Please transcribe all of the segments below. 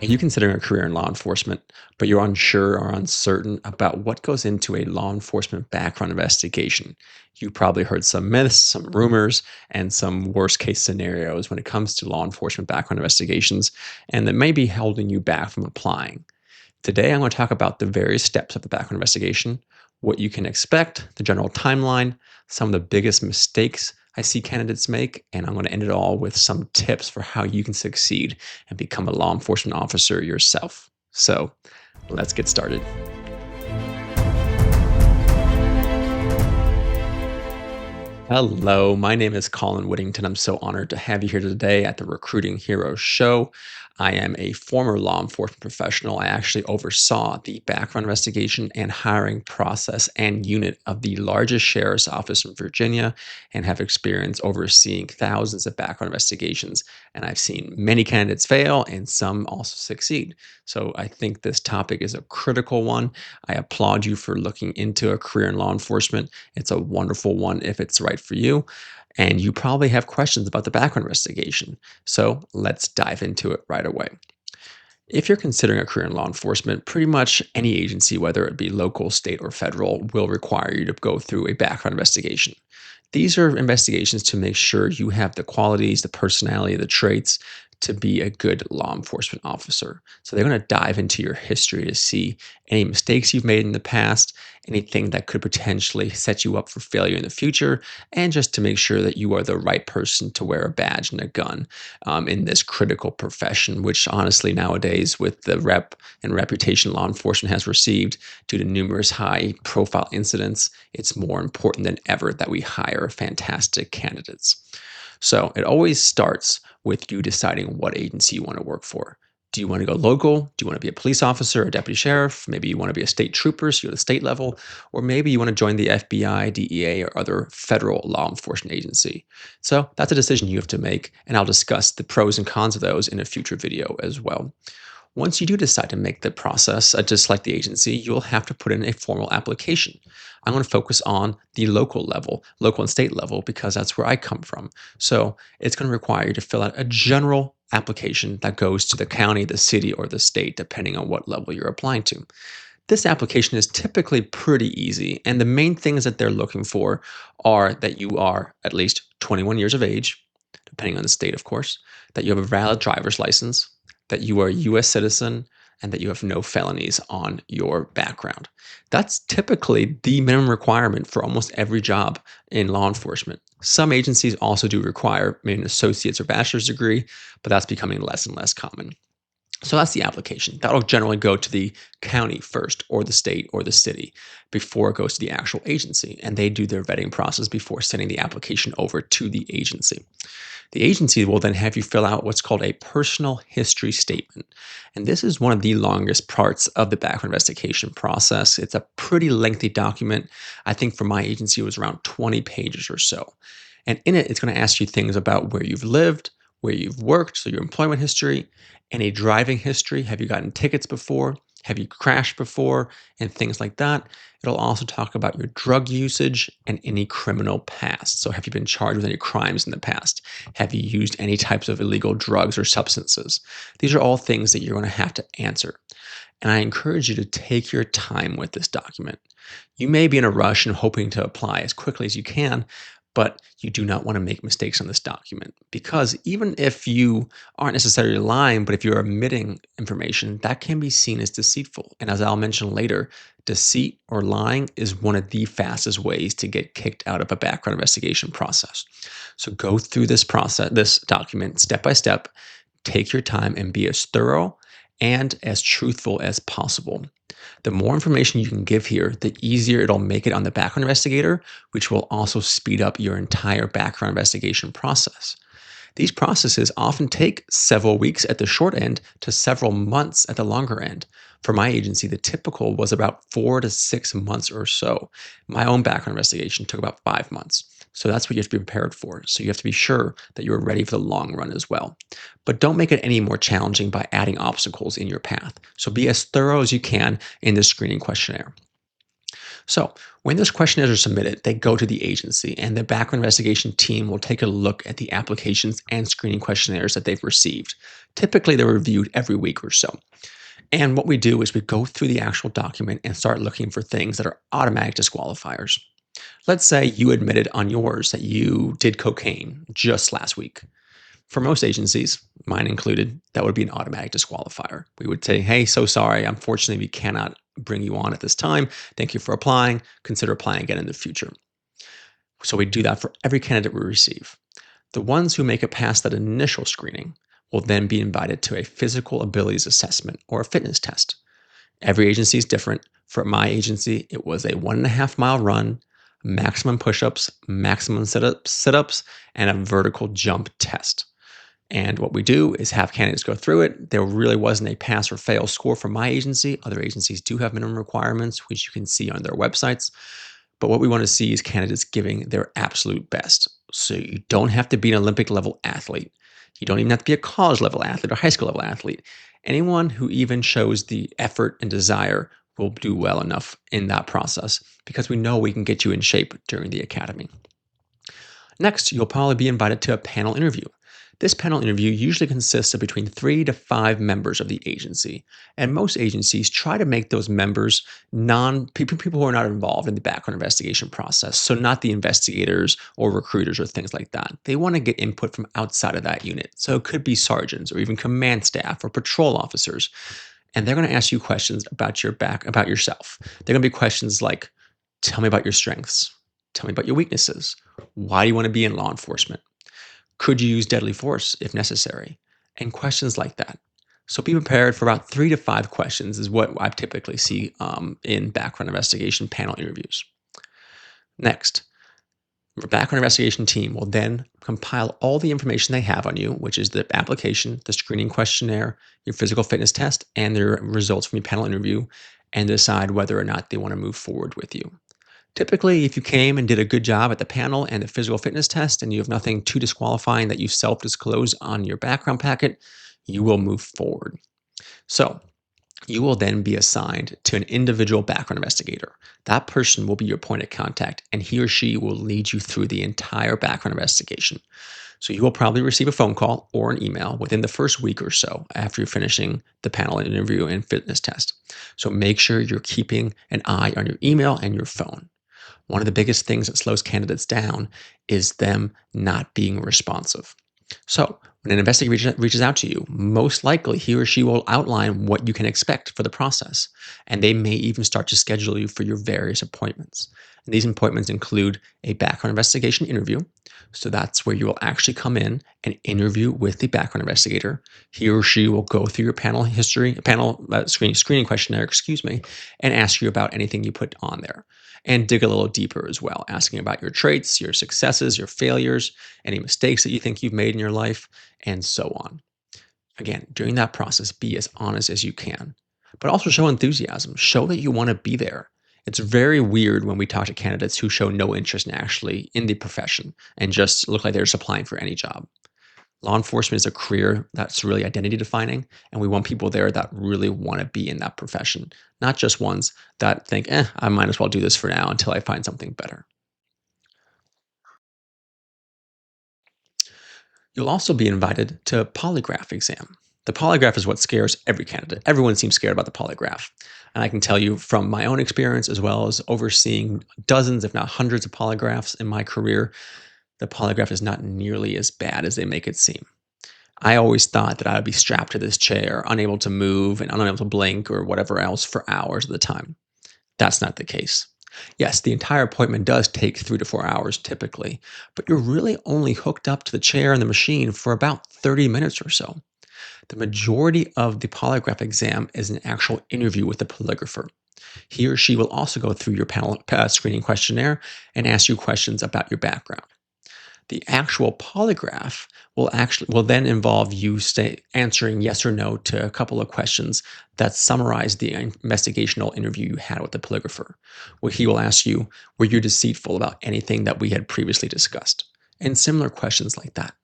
Are you considering a career in law enforcement, but you're unsure or uncertain about what goes into a law enforcement background investigation? You probably heard some myths, some rumors, and some worst case scenarios when it comes to law enforcement background investigations, and that may be holding you back from applying. Today, I'm going to talk about the various steps of the background investigation, what you can expect, the general timeline, some of the biggest mistakes I see candidates make, and I'm going to end it all with some tips for how you can succeed and become a law enforcement officer yourself. So let's get started. Hello, my name is Colin Whittington. I'm so honored to have you here today at the Recruiting Heroes Show. I am a former law enforcement professional. I actually oversaw the background investigation and hiring process and unit of the largest sheriff's office in Virginia and have experience overseeing thousands of background investigations. And I've seen many candidates fail and some also succeed. So I think this topic is a critical one. I applaud you for looking into a career in law enforcement. It's a wonderful one if it's right for you. And you probably have questions about the background investigation. So let's dive into it right away. If you're considering a career in law enforcement, pretty much any agency, whether it be local, state, or federal, will require you to go through a background investigation. These are investigations to make sure you have the qualities, the personality, the traits to be a good law enforcement officer. So they're going to dive into your history to see any mistakes you've made in the past, anything that could potentially set you up for failure in the future, and just to make sure that you are the right person to wear a badge and a gun in this critical profession, which honestly nowadays, with the rep and reputation law enforcement has received due to numerous high profile incidents, it's more important than ever that we hire fantastic candidates. So it always starts with you deciding what agency you want to work for. Do you want to go local? Do you want to be a police officer, a deputy sheriff? Maybe you want to be a state trooper, so you're the state level. Or maybe you want to join the FBI, DEA, or other federal law enforcement agency. So that's a decision you have to make, and I'll discuss the pros and cons of those in a future video as well. Once you do decide to make the process, just like the agency, you'll have to put in a formal application. I'm going to focus on the local level, local and state level, because that's where I come from. So it's going to require you to fill out a general application that goes to the county, the city, or the state, depending on what level you're applying to. This application is typically pretty easy, and the main things that they're looking for are that you are at least 21 years of age, depending on the state, of course, that you have a valid driver's license, that you are a US citizen, and that you have no felonies on your background. That's typically the minimum requirement for almost every job in law enforcement. Some agencies also do require maybe an associate's or bachelor's degree, but that's becoming less and less common. So that's the application. That'll generally go to the county first, or the state, or the city before it goes to the actual agency. And they do their vetting process before sending the application over to the agency. The agency will then have you fill out what's called a personal history statement. And this is one of the longest parts of the background investigation process. It's a pretty lengthy document. I think for my agency, it was around 20 pages or so. And in it, it's going to ask you things about where you've lived, where you've worked, so your employment history, any driving history. Have you gotten tickets before? Have you crashed before? And things like that. It'll also talk about your drug usage and any criminal past. So have you been charged with any crimes in the past? Have you used any types of illegal drugs or substances? These are all things that you're going to have to answer. And I encourage you to take your time with this document. You may be in a rush and hoping to apply as quickly as you can, but you do not want to make mistakes on this document, because even if you aren't necessarily lying, but if you're omitting information, that can be seen as deceitful. And as I'll mention later, deceit or lying is one of the fastest ways to get kicked out of a background investigation process. So go through this process, this document step by step, take your time and be as thorough and as truthful as possible. The more information you can give here, the easier it'll make it on the background investigator, which will also speed up your entire background investigation process. These processes often take several weeks at the short end to several months at the longer end. For my agency, the typical was about 4 to 6 months or so. My own background investigation took about 5 months. So that's what you have to be prepared for. So you have to be sure that you're ready for the long run as well. But don't make it any more challenging by adding obstacles in your path. So be as thorough as you can in the screening questionnaire. So, when those questionnaires are submitted, they go to the agency, and the background investigation team will take a look at the applications and screening questionnaires that they've received. Typically, they're reviewed every week or so. And what we do is we go through the actual document and start looking for things that are automatic disqualifiers. Let's say you admitted on yours that you did cocaine just last week. For most agencies, mine included, that would be an automatic disqualifier. We would say, hey, so sorry. Unfortunately, we cannot bring you on at this time. Thank you for applying. Consider applying again in the future. So we do that for every candidate we receive. The ones who make it past that initial screening will then be invited to a physical abilities assessment or a fitness test. Every agency is different. For my agency, it was a 1.5 mile run, maximum push ups, maximum sit ups, and a vertical jump test. And what we do is have candidates go through it. There really wasn't a pass or fail score for my agency. Other agencies do have minimum requirements, which you can see on their websites. But what we want to see is candidates giving their absolute best. So you don't have to be an Olympic level athlete. You don't even have to be a college level athlete or high school level athlete. Anyone who even shows the effort and desire will do well enough in that process because we know we can get you in shape during the academy. Next, you'll probably be invited to a panel interview. This panel interview usually consists of between 3 to 5 members of the agency, and most agencies try to make those members people who are not involved in the background investigation process, so not the investigators or recruiters or things like that. They want to get input from outside of that unit, so it could be sergeants or even command staff or patrol officers, and they're going to ask you questions about about yourself. They're going to be questions like, "Tell me about your strengths. Tell me about your weaknesses. Why do you want to be in law enforcement? Could you use deadly force if necessary?" And questions like that. So be prepared for about 3 to 5 questions is what I typically see in background investigation panel interviews. Next, the background investigation team will then compile all the information they have on you, which is the application, the screening questionnaire, your physical fitness test, and their results from your panel interview, and decide whether or not they want to move forward with you. Typically, if you came and did a good job at the panel and the physical fitness test and you have nothing too disqualifying that you self disclose on your background packet, you will move forward. So, you will then be assigned to an individual background investigator. That person will be your point of contact, and he or she will lead you through the entire background investigation. So, you will probably receive a phone call or an email within the first week or so after you're finishing the panel interview and fitness test. So, make sure you're keeping an eye on your email and your phone. One of the biggest things that slows candidates down is them not being responsive. So, when an investigator reaches out to you, most likely he or she will outline what you can expect for the process, and they may even start to schedule you for your various appointments. And these appointments include a background investigation interview. So that's where you will actually come in and interview with the background investigator. He or she will go through your screening questionnaire, and ask you about anything you put on there and dig a little deeper as well, asking about your traits, your successes, your failures, any mistakes that you think you've made in your life, and so on. Again, during that process, be as honest as you can, but also show enthusiasm. Show that you want to be there. It's very weird when we talk to candidates who show no interest in actually in the profession and just look like they're just applying for any job. Law enforcement is a career that's really identity defining, and we want people there that really want to be in that profession, not just ones that think, I might as well do this for now until I find something better. You'll also be invited to a polygraph exam. The polygraph is what scares every candidate. Everyone seems scared about the polygraph. And I can tell you from my own experience, as well as overseeing dozens, if not hundreds of polygraphs in my career, the polygraph is not nearly as bad as they make it seem. I always thought that I would be strapped to this chair, unable to move and unable to blink or whatever else for hours at the time. That's not the case. Yes, the entire appointment does take 3 to 4 hours typically, but you're really only hooked up to the chair and the machine for about 30 minutes or so. The majority of the polygraph exam is an actual interview with the polygrapher. He or she will also go through your panel screening questionnaire and ask you questions about your background. The actual polygraph will then involve you answering yes or no to a couple of questions that summarize the investigational interview you had with the polygrapher, where he will ask you, were you deceitful about anything that we had previously discussed? And similar questions like that.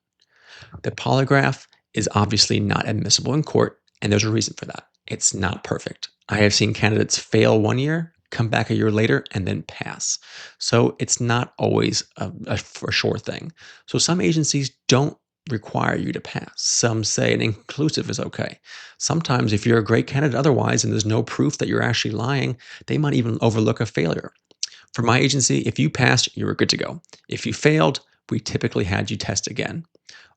The polygraph is obviously not admissible in court, and there's a reason for that. It's not perfect. I have seen candidates fail one year come back a year later, and then pass. So it's not always a for sure thing. So some agencies don't require you to pass. Some say an inconclusive is okay. Sometimes, if you're a great candidate otherwise and there's no proof that you're actually lying, they might even overlook a failure. For my agency, if you passed, you were good to go. If you failed, we typically had you test again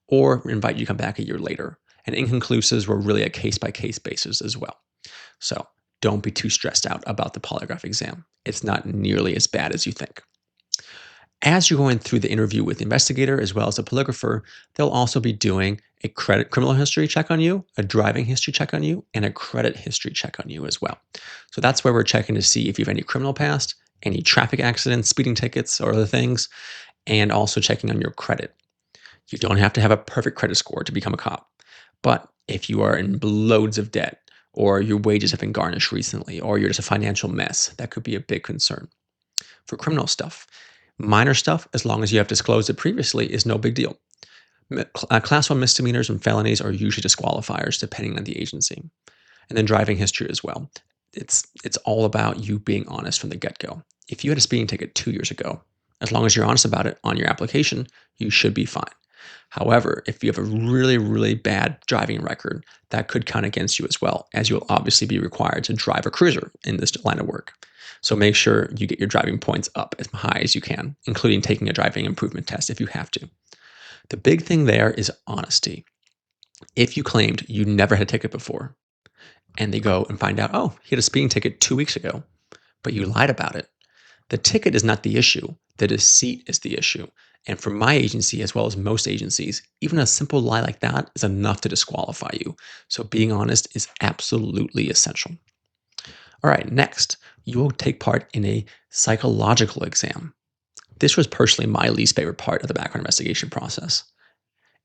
or invite you to come back a year later. And inconclusives were really a case by case basis as well. So don't be too stressed out about the polygraph exam. It's not nearly as bad as you think. As you're going through the interview with the investigator as well as the polygrapher, they'll also be doing a criminal history check on you, a driving history check on you, and a credit history check on you as well. So that's where we're checking to see if you have any criminal past, any traffic accidents, speeding tickets, or other things, and also checking on your credit. You don't have to have a perfect credit score to become a cop. But if you are in loads of debt, or your wages have been garnished recently, or you're just a financial mess, that could be a big concern. For criminal stuff, minor stuff, as long as you have disclosed it previously, is no big deal. Class 1 misdemeanors and felonies are usually disqualifiers depending on the agency. And then driving history as well. It's all about you being honest from the get-go. If you had a speeding ticket 2 years ago, as long as you're honest about it on your application, you should be fine. However, if you have a really, really bad driving record, that could count against you as well, as you'll obviously be required to drive a cruiser in this line of work. So make sure you get your driving points up as high as you can, including taking a driving improvement test if you have to. The big thing there is honesty. If you claimed you never had a ticket before, and they go and find out, oh, he had a speeding ticket 2 weeks ago, but you lied about it, the ticket is not the issue. The deceit is the issue. And for my agency, as well as most agencies, even a simple lie like that is enough to disqualify you. So being honest is absolutely essential. All right, next, you will take part in a psychological exam. This was personally my least favorite part of the background investigation process.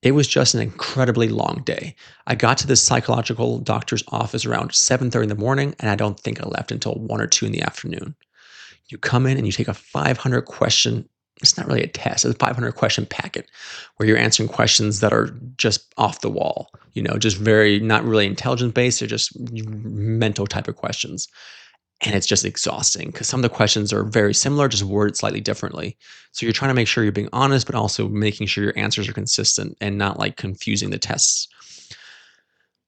It was just an incredibly long day. I got to this psychological doctor's office around 7:30 in the morning, and I don't think I left until 1 or 2 in the afternoon. You come in and you take a 500 question, it's not really a test, it's a 500 question packet where you're answering questions that are just off the wall, just very, not really intelligence based, they're just mental type of questions. And it's just exhausting because some of the questions are very similar, just worded slightly differently. So you're trying to make sure you're being honest, but also making sure your answers are consistent and not like confusing the tests.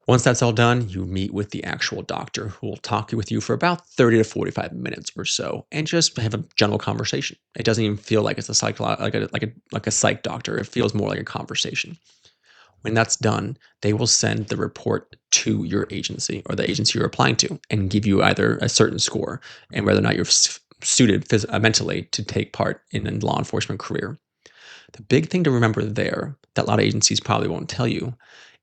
Once that's all done, you meet with the actual doctor who will talk with you for about 30 to 45 minutes or so and just have a general conversation. It doesn't even feel like it's a psych doctor. It feels more like a conversation. When that's done, they will send the report to your agency or the agency you're applying to and give you either a certain score and whether or not you're suited mentally to take part in a law enforcement career. The big thing to remember there that a lot of agencies probably won't tell you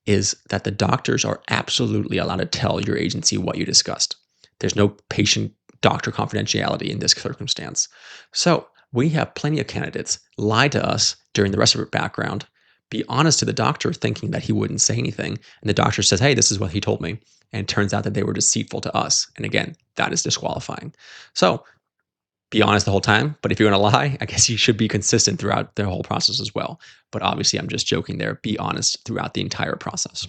is that the doctors are absolutely allowed to tell your agency what you discussed. There's no patient-doctor confidentiality in this circumstance. So we have plenty of candidates lie to us during the rest of their background, be honest to the doctor thinking that he wouldn't say anything, and the doctor says, hey, this is what he told me. And it turns out that they were deceitful to us. And again, that is disqualifying. So be honest the whole time, but if you're going to lie, I guess you should be consistent throughout the whole process as well. But obviously, I'm just joking there. Be honest throughout the entire process.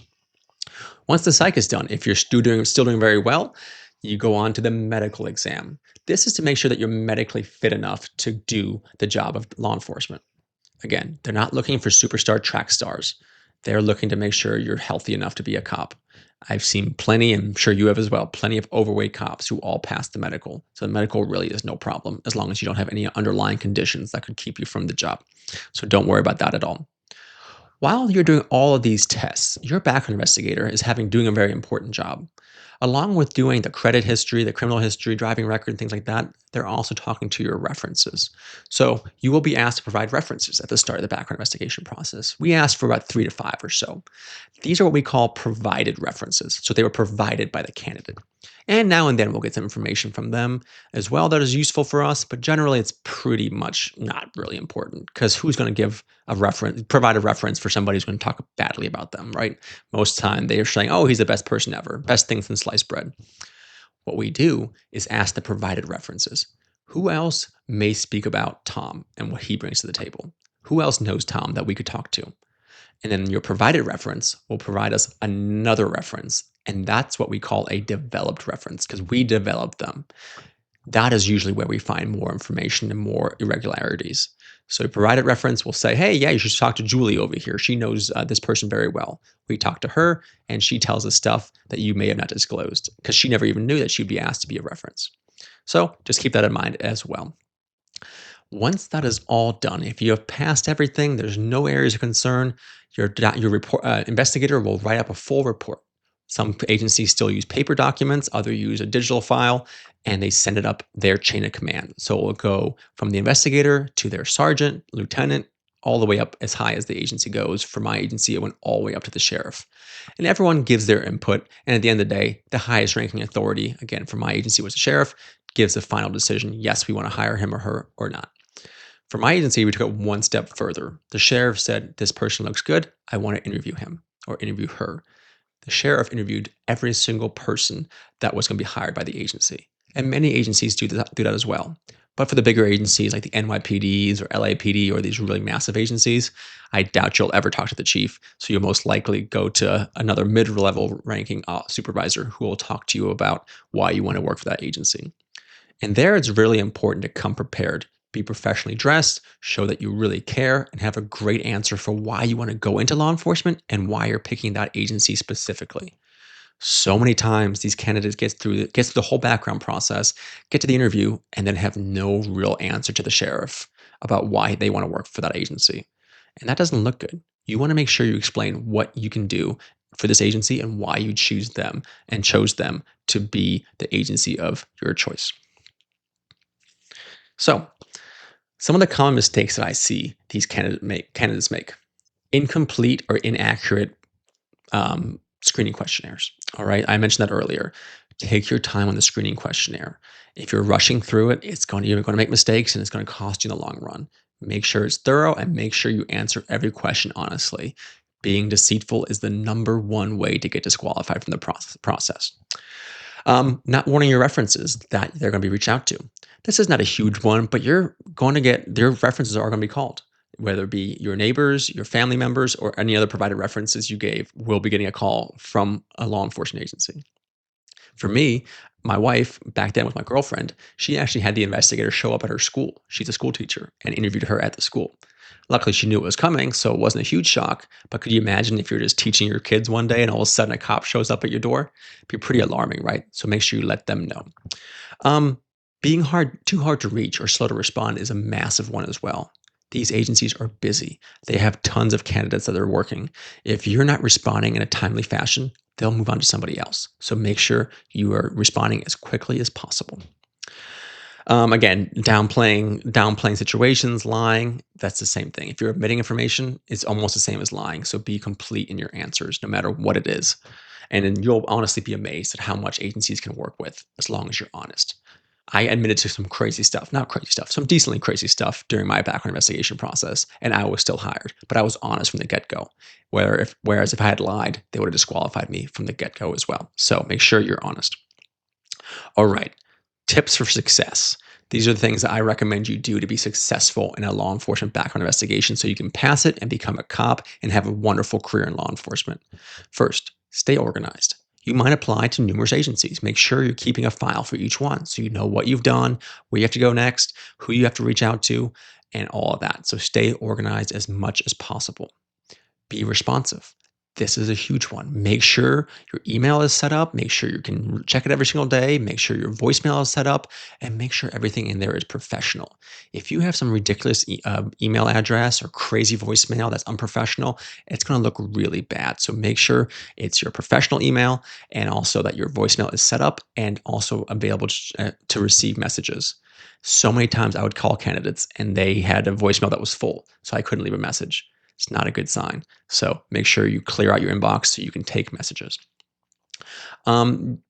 Once the psych is done, if you're still doing very well, you go on to the medical exam. This is to make sure that you're medically fit enough to do the job of law enforcement. Again, they're not looking for superstar track stars. They're looking to make sure you're healthy enough to be a cop. I've seen plenty, and I'm sure you have as well, plenty of overweight cops who all pass the medical. So the medical really is no problem as long as you don't have any underlying conditions that could keep you from the job. So don't worry about that at all. While you're doing all of these tests, your background investigator is doing a very important job. Along with doing the credit history, the criminal history, driving record, things like that, they're also talking to your references. So you will be asked to provide references at the start of the background investigation process. We asked for about 3 to 5 or so. These are what we call provided references. So they were provided by the candidate. And now and then we'll get some information from them as well that is useful for us, but generally it's pretty much not really important because who's going to provide a reference for somebody who's going to talk badly about them, right? Most of the time they are saying, oh, he's the best person ever, best thing since sliced bread. What we do is ask the provided references. Who else may speak about Tom and what he brings to the table? Who else knows Tom that we could talk to? And then your provided reference will provide us another reference. And that's what we call a developed reference because we developed them. That is usually where we find more information and more irregularities. So, a provided reference will say, hey, yeah, you should talk to Julie over here. She knows this person very well. We talk to her, and she tells us stuff that you may have not disclosed because she never even knew that she'd be asked to be a reference. So, just keep that in mind as well. Once that is all done, if you have passed everything, there's no areas of concern, your report investigator will write up a full report. Some agencies still use paper documents, others use a digital file, and they send it up their chain of command. So it will go from the investigator to their sergeant, lieutenant, all the way up as high as the agency goes. For my agency, it went all the way up to the sheriff. And everyone gives their input. And at the end of the day, the highest ranking authority, again, for my agency was the sheriff, gives the final decision. Yes, we want to hire him or her or not. For my agency, we took it one step further. The sheriff said, this person looks good. I want to interview him or interview her. The sheriff interviewed every single person that was going to be hired by the agency. And many agencies do that as well. But for the bigger agencies like the NYPDs or LAPD or these really massive agencies, I doubt you'll ever talk to the chief. So you'll most likely go to another mid-level ranking supervisor who will talk to you about why you want to work for that agency. And there, it's really important to come prepared, be professionally dressed, show that you really care, and have a great answer for why you want to go into law enforcement and why you're picking that agency specifically. So many times these candidates get through the whole background process, get to the interview, and then have no real answer to the sheriff about why they want to work for that agency. And that doesn't look good. You want to make sure you explain what you can do for this agency and why you choose them and chose them to be the agency of your choice. So, some of the common mistakes that I see these candidates make: incomplete or inaccurate screening questionnaires. All right, I mentioned that earlier. Take your time on the screening questionnaire. If you're rushing through it, you're going to make mistakes and it's going to cost you in the long run. Make sure it's thorough and make sure you answer every question honestly. Being deceitful is the number one way to get disqualified from the process. Not warning your references that they're going to be reached out to. This is not a huge one, but you're going to get their references are going to be called, whether it be your neighbors, your family members, or any other provided references you gave will be getting a call from a law enforcement agency. For me, my wife, back then with my girlfriend, she actually had the investigator show up at her school. She's a school teacher and interviewed her at the school. Luckily, she knew it was coming, so it wasn't a huge shock. But could you imagine if you're just teaching your kids one day and all of a sudden a cop shows up at your door? It'd be pretty alarming, right? So make sure you let them know. Being too hard to reach or slow to respond is a massive one as well. These agencies are busy. They have tons of candidates that are working. If you're not responding in a timely fashion, they'll move on to somebody else. So make sure you are responding as quickly as possible. Again, downplaying situations, lying, that's the same thing. If you're omitting information, it's almost the same as lying. So be complete in your answers, no matter what it is. And then you'll honestly be amazed at how much agencies can work with as long as you're honest. I admitted to some crazy stuff, not crazy stuff, some decently crazy stuff during my background investigation process, and I was still hired. But I was honest from the get-go. Whereas if I had lied, they would have disqualified me from the get-go as well. So make sure you're honest. All right, tips for success. These are the things that I recommend you do to be successful in a law enforcement background investigation so you can pass it and become a cop and have a wonderful career in law enforcement. First, stay organized. You might apply to numerous agencies. Make sure you're keeping a file for each one so you know what you've done, where you have to go next, who you have to reach out to, and all of that. So stay organized as much as possible. Be responsive. This is a huge one. Make sure your email is set up. Make sure you can check it every single day. Make sure your voicemail is set up and make sure everything in there is professional. If you have some ridiculous email address or crazy voicemail that's unprofessional, it's going to look really bad. So make sure it's your professional email and also that your voicemail is set up and also available to receive messages. So many times I would call candidates and they had a voicemail that was full, so I couldn't leave a message. It's not a good sign. So make sure you clear out your inbox so you can take messages. Again,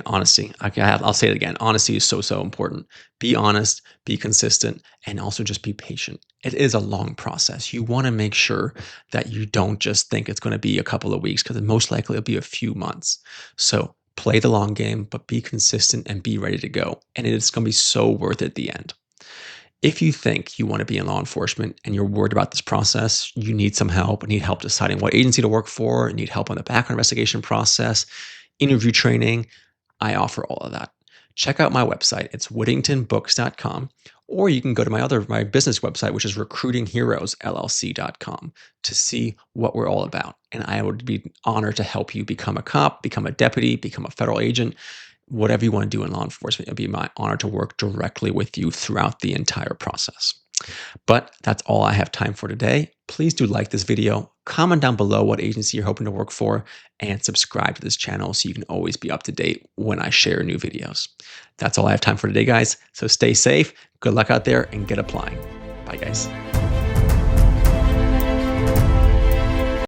honesty. I'll say it again. Honesty is so, so important. Be honest, be consistent, and also just be patient. It is a long process. You want to make sure that you don't just think it's going to be a couple of weeks because most likely it'll be a few months. So play the long game, but be consistent and be ready to go. And it's going to be so worth it at the end. If you think you want to be in law enforcement and you're worried about this process, you need some help, need help deciding what agency to work for, need help on the background investigation process, interview training, I offer all of that. check out my website. It's whittingtonbooks.com. Or you can go to my business website, which is recruitingheroesllc.com, to see what we're all about. And I would be honored to help you become a cop, become a deputy, become a federal agent, whatever you want to do in law enforcement. It'll be my honor to work directly with you throughout the entire process. But that's all I have time for today. Please do like this video, comment down below what agency you're hoping to work for, and subscribe to this channel so you can always be up to date when I share new videos. That's all I have time for today, guys. So stay safe, good luck out there, and get applying. Bye, guys.